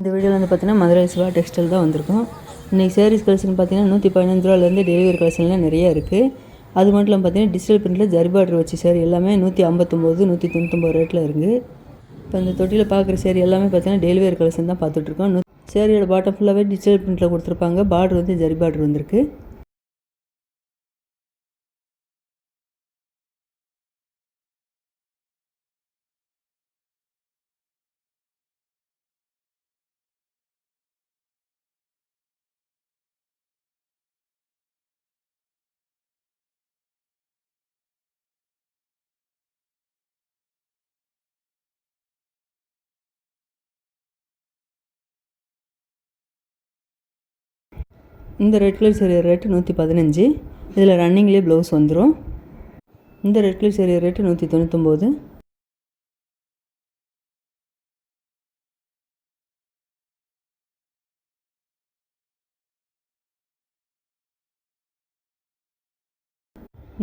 இந்த வீடியோவில் வந்து பார்த்தீங்கன்னா மதுரை சிவா டெக்ஸ்டைல் தான் வந்திருக்கும். இன்றைக்கி சாரீஸ் கலெக்ஷன் பார்த்தீங்கன்னா 115 ரூபாலேருந்து டெலிவரி கலெக்ஷன்லாம் நிறையா இருக்குது. அது மட்டும் இல்லாமல் பார்த்தீங்கன்னா டிஜிட்டல் பிரிண்டில் ஜரி பார்டர் வச்சு சேரீ எல்லாமே 159 199 ரேட்டில் இருக்குது. இப்போ இந்த தொட்டியில் பார்க்குற சேரீ எல்லாமே பார்த்தீங்கன்னா டெலிவரி கலெக்ஷன் தான் பார்த்துட்ருக்கோம். சேரீயோட பாட்டம் ஃபுல்லாகவே டிஜிட்டல் பிரிண்டில் கொடுத்துருப்பாங்க. பார்டர் வந்து ஜரி பார்டர் வந்திருக்கு. இந்த ரெட் கலர் சேரீ ரேட்டு 115. இதில் ரன்னிங்லேயே ப்ளவுஸ் வந்துடும். இந்த ரெட் கலர் சேரீ ரேட்டு 199.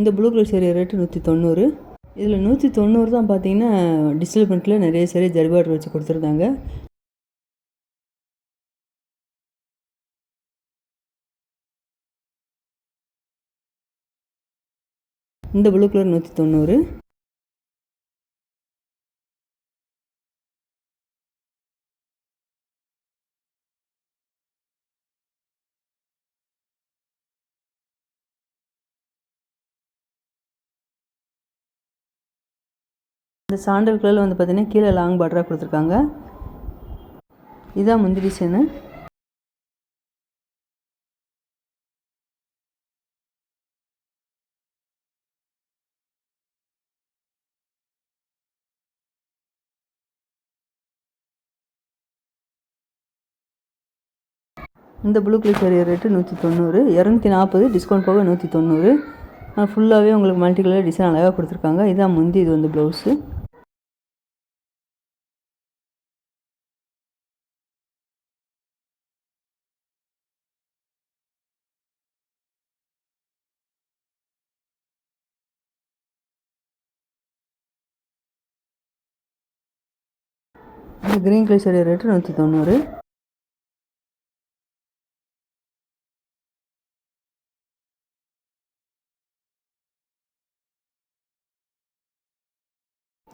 இந்த ப்ளூ கலர் சேரீ ரேட்டு 190. இதில் 190 தான் பார்த்தீங்கன்னா டிஜிட்டல் பிரிண்டில் நிறைய சேரீ ஜரி பார்டர் வச்சு கொடுத்துருந்தாங்க. இந்த ப்ளூ கலர் 190. இந்த சாண்டல் கலரில் வந்து பார்த்திங்கன்னா கீழே லாங் பார்டராக கொடுத்துருக்காங்க. இதான் முந்திரி டிசைனு. இந்த blue colour sari rate 190. 240 discount போக 190. ஃபுல்லாகவே உங்களுக்கு மல்டி கலர் டிசைன் அழகாக கொடுத்துருக்காங்க. இதான் முந்தி, இது வந்து ப்ளவுஸு. இந்த க்ரீன் கலர் சேரீ ரேட்டு 190.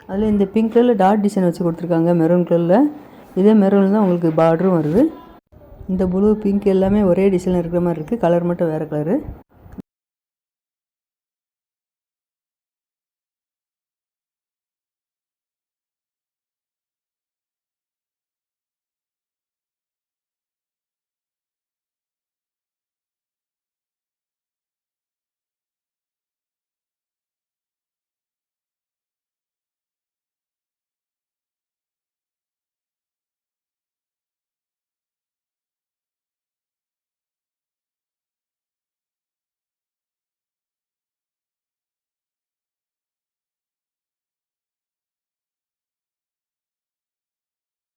அதில் இந்த பிங்க் கலரில் டாட் டிசைன் வச்சு கொடுத்துருக்காங்க மெரூன் கலரில். இதே மெரூன் தான் உங்களுக்கு பார்டரும் வருது. இந்த ப்ளூ பிங்க் எல்லாமே ஒரே டிசைனில் இருக்கிற மாதிரி இருக்குது. கலர் மட்டும் வேறு கலரு.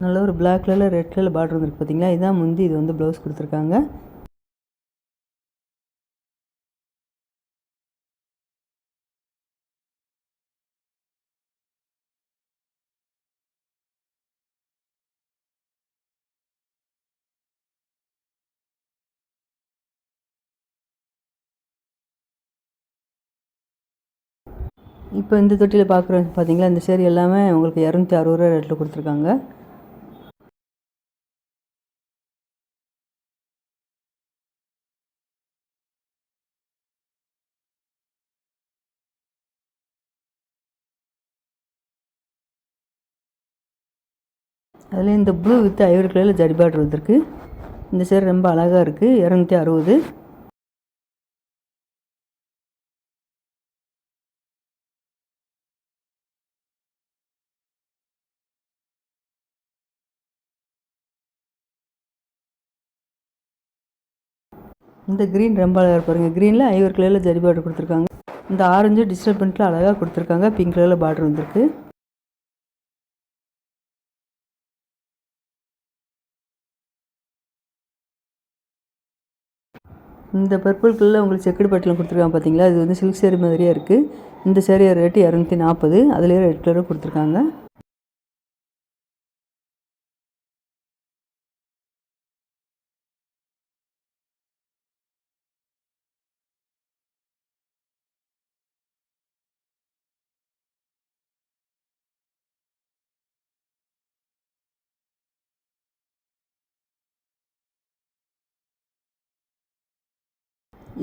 நல்ல ஒரு பிளாக் கலரில் ரெட் கலர் பார்டர் வந்துருக்கு பார்த்தீங்களா. இதுதான் முந்தி, இது வந்து ப்ளவுஸ் கொடுத்துருக்காங்க. இப்போ இந்த தொட்டியில் பார்க்குறோம் பார்த்தீங்களா, இந்த சேரீ எல்லாமே உங்களுக்கு 260 ரூபா ரேட்டில் கொடுத்துருக்காங்க. அதில் இந்த ப்ளூ வித் ஐவரி கலரில் ஜரி பார்டர் வந்திருக்கு. இந்த சேரீ ரொம்ப அழகாக இருக்குது. 260. இந்த க்ரீன் ரொம்ப அழகாக பாருங்கள். க்ரீனில் ஐவரி கலரில் ஜரி பார்டர் கொடுத்துருக்காங்க. இந்த ஆரஞ்சு டிஜிட்டல் பிரிண்டில் அழகாக கொடுத்துருக்காங்க. பிங்க் கலரில் பார்டர் வந்திருக்கு. இந்த பர்பிள் கலரில் உங்களுக்கு செக்குடு பட்டில் கொடுத்துருக்காங்க பார்த்தீங்களா. இது வந்து சில்க் சேரீ மாதிரியே இருக்குது. இந்த சேரீ ரேட்டு 240. அதுலேயே ரெட் கலரும் கொடுத்துருக்காங்க.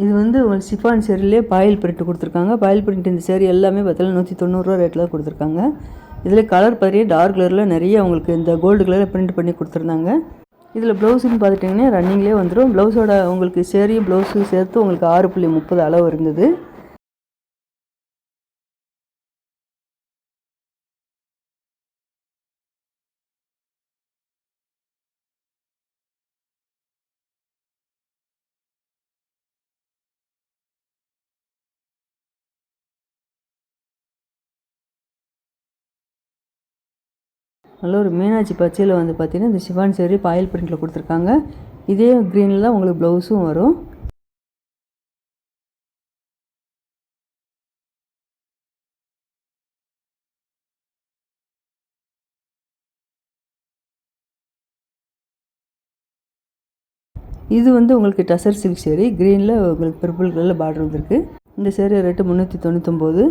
இது வந்து உங்களுக்கு சிஃபான் சேரீலே பாயில் பிரிண்ட் கொடுத்துருக்காங்க. பாயில் பிரிண்ட் இந்த சேரீ எல்லாமே பார்த்தீங்கன்னா 190 ரேட்டில் தான் கொடுத்துருக்காங்க. இதில் கலர் பார்த்தீங்கன்னா டார்க் கலரில் நிறைய உங்களுக்கு இந்த கோல்டு கலரில் பிரிண்ட் பண்ணி கொடுத்துருந்தாங்க. இதில் ப்ளவுஸுன்னு பார்த்துட்டிங்கன்னா ரன்னிங்லேயே வந்துடும். ப்ளவுஸோட உங்களுக்கு சேரீயும் ப்ளவுஸும் சேர்த்து உங்களுக்கு 6.30 அளவு இருந்தது. நல்ல ஒரு மீனாட்சி பச்சையில் வந்து பார்த்திங்கன்னா இந்த சிஃபான் சேரீ பாயில் பிரிண்டில் கொடுத்துருக்காங்க. இதே க்ரீனில் தான் உங்களுக்கு ப்ளவுஸும் வரும். இது வந்து உங்களுக்கு டசர் சில்க் சேரீ க்ரீனில் உங்களுக்கு பர்பிள் கலரில் பார்டர் வந்துருக்கு. இந்த சேரீ ரேட்டு 399.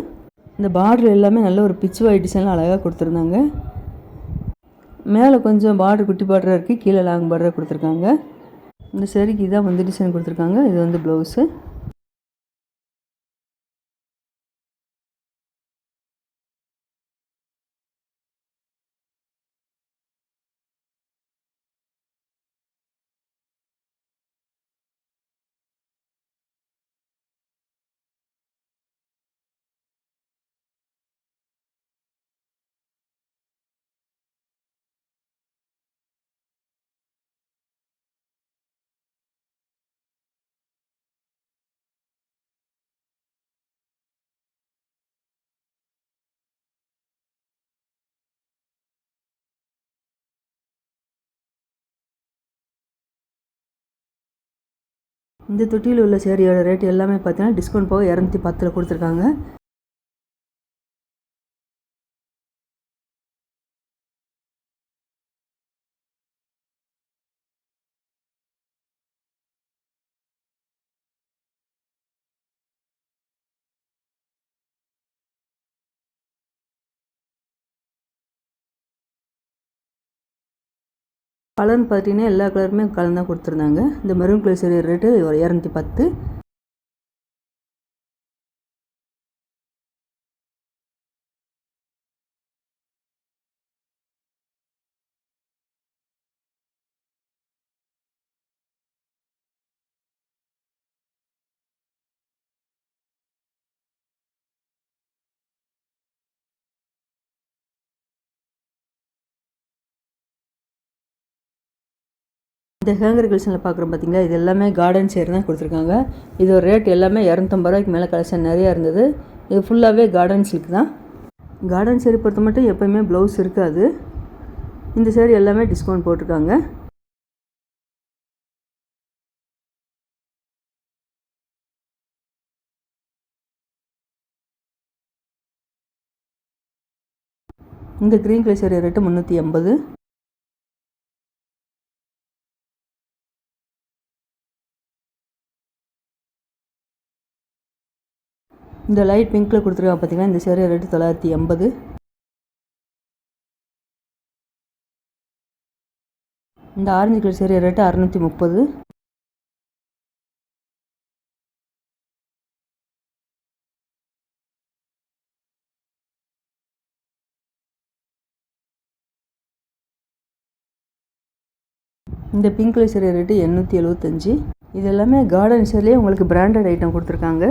இந்த பார்டர் எல்லாமே நல்ல ஒரு பிச் வாய் டிசைன்லாம் அழகாக கொடுத்துருந்தாங்க. மேலே கொஞ்சம் பார்டர் குட்டி பார்டராக இருக்குது, கீழே லாங் பார்டராக கொடுத்துருக்காங்க. இந்த சேரீக்கு இதான் வந்து டிசைன் கொடுத்துருக்காங்க. இது வந்து ப்ளவுஸு. இந்த தொட்டியில் உள்ள சேரீயோட ரேட் எல்லாமே பார்த்தீங்கன்னா டிஸ்கவுண்ட் போக 210 கொடுத்துருக்காங்க. கலர்னு பார்த்தீங்கன்னா எல்லா கலருமே கலந்து தான் கொடுத்துருந்தாங்க. இந்த மெரூன் கலர் சேரீ ரேட்டு ஒரு 210. இந்த ஹேங்கர் கலெக்ஷனில் பார்க்குறோம் பார்த்தீங்களா, இது எல்லாமே கார்டன் சேரீ தான் கொடுத்துருக்காங்க. இதோட ரேட் எல்லாமே 250 ரூபாய்க்கு மேலே கலெக்ஷன் நிறையா இருந்தது. இது ஃபுல்லாகவே கார்டன் சில்க் தான். கார்டன் சேரீ பொறுத்த மட்டும் எப்போயுமே ப்ளவுஸ் இருக்காது. இந்த சேரீ எல்லாமே டிஸ்கவுண்ட் போட்டிருக்காங்க. இந்த க்ரீன் கலர் சேரீ ரேட்டு 380. இந்த லைட் பிங்க்கில் கொடுத்துருக்காங்க பார்த்தீங்கன்னா, இந்த சேரீ ரேட்டு 980. இந்த ஆரஞ்சு கலர் சேரீ ரேட்டு 630. இந்த பிங்க் கலர் சேரீ ரேட்டு 875. இது எல்லாமே கார்டன் சேரீலேயே உங்களுக்கு பிராண்டட் ஐட்டம் கொடுத்துருக்காங்க.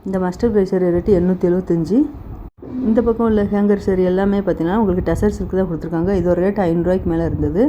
இந்த மஸ்டர்ட் கிரே சேரீ ரேட்டு 875. இந்த பக்கம் உள்ள ஹேங்கர் சேரீ எல்லாமே பார்த்தீங்கன்னா உங்களுக்கு டசர் சில்க் தான் கொடுத்துருக்காங்க. இதோட ரேட் 500 ரூபாய்க்கு மேலே இருந்தது.